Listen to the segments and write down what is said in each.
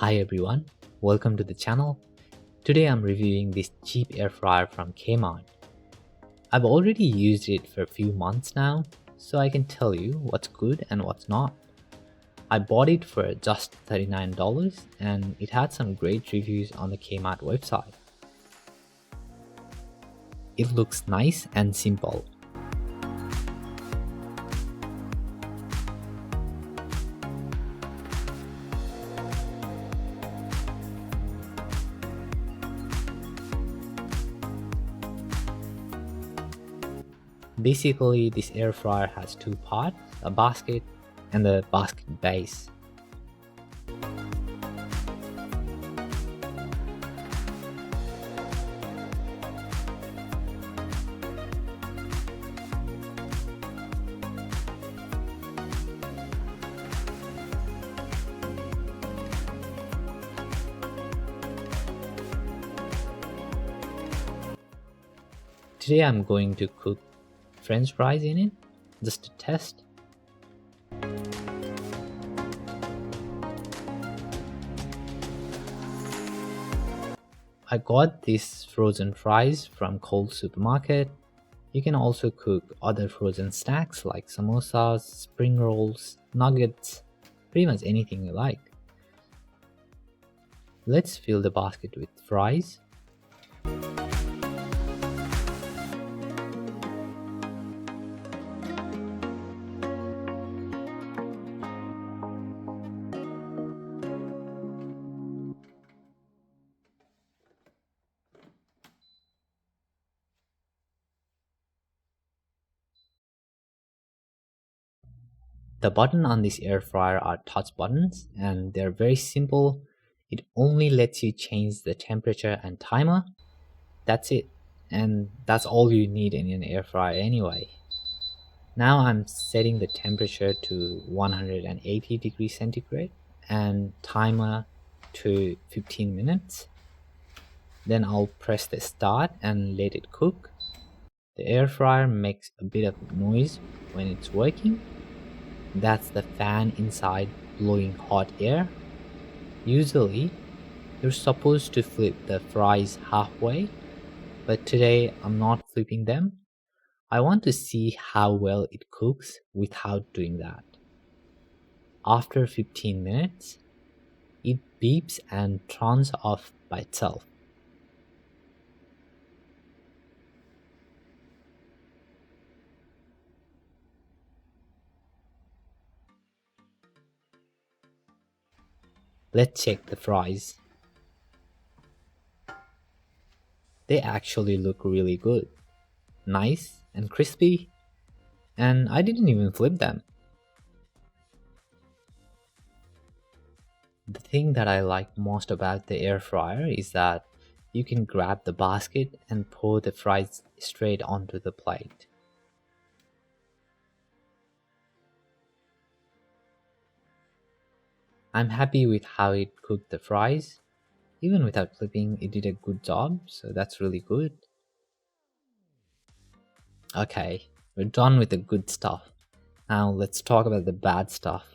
Hi everyone, welcome to the channel. Today I'm reviewing this cheap air fryer from Kmart. I've already used it for a few months now, so I can tell you what's good and what's not. I bought it for just $39 and it had some great reviews on the Kmart website. It looks nice and simple. Basically, this air fryer has two parts, a basket and the basket base. Today I'm going to cook French fries in it, just to test. I got these frozen fries from Cold Supermarket. You can also cook other frozen snacks like samosas, spring rolls, nuggets, pretty much anything you like. Let's fill the basket with fries. The button on this air fryer are touch buttons and they're very simple. It only lets you change the temperature and timer. That's it. And that's all you need in an air fryer anyway. Now I'm setting the temperature to 180 degrees centigrade and timer to 15 minutes. Then I'll press the start and let it cook. The air fryer makes a bit of noise when it's working. That's the fan inside blowing hot air. Usually, you're supposed to flip the fries halfway, but today I'm not flipping them. I want to see how well it cooks without doing that. After 15 minutes, it beeps and turns off by itself. Let's check the fries. They actually look really good. Nice and crispy, and I didn't even flip them. The thing that I like most about the air fryer is that you can grab the basket and pour the fries straight onto the plate. I'm happy with how it cooked the fries. Even without flipping, it did a good job, so that's really good. Okay, we're done with the good stuff. Now let's talk about the bad stuff.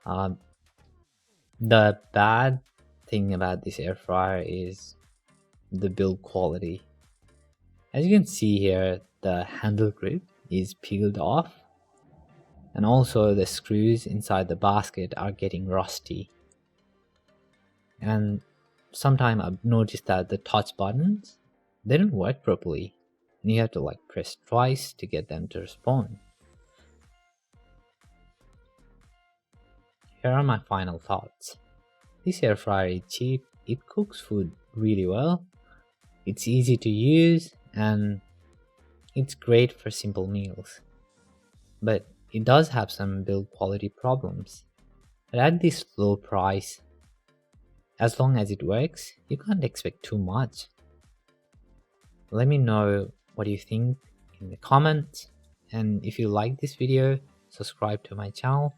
The bad thing about this air fryer is the build quality. As you can see here, the handle grip is peeled off, and also the screws inside the basket are getting rusty. And sometimes I've noticed that the touch buttons, they don't work properly, and you have to press twice to get them to respond. Here are my final thoughts. This air fryer is cheap, it cooks food really well, it's easy to use, and it's great for simple meals. But it does have some build quality problems. But at this low price, as long as it works, you can't expect too much. Let me know what you think in the comments, and if you like this video, subscribe to my channel.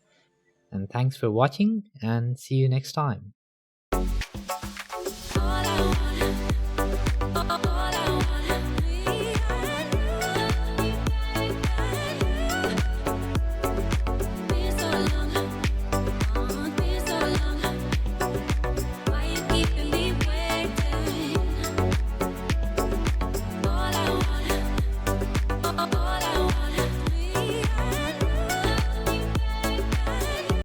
And thanks for watching, and see you next time.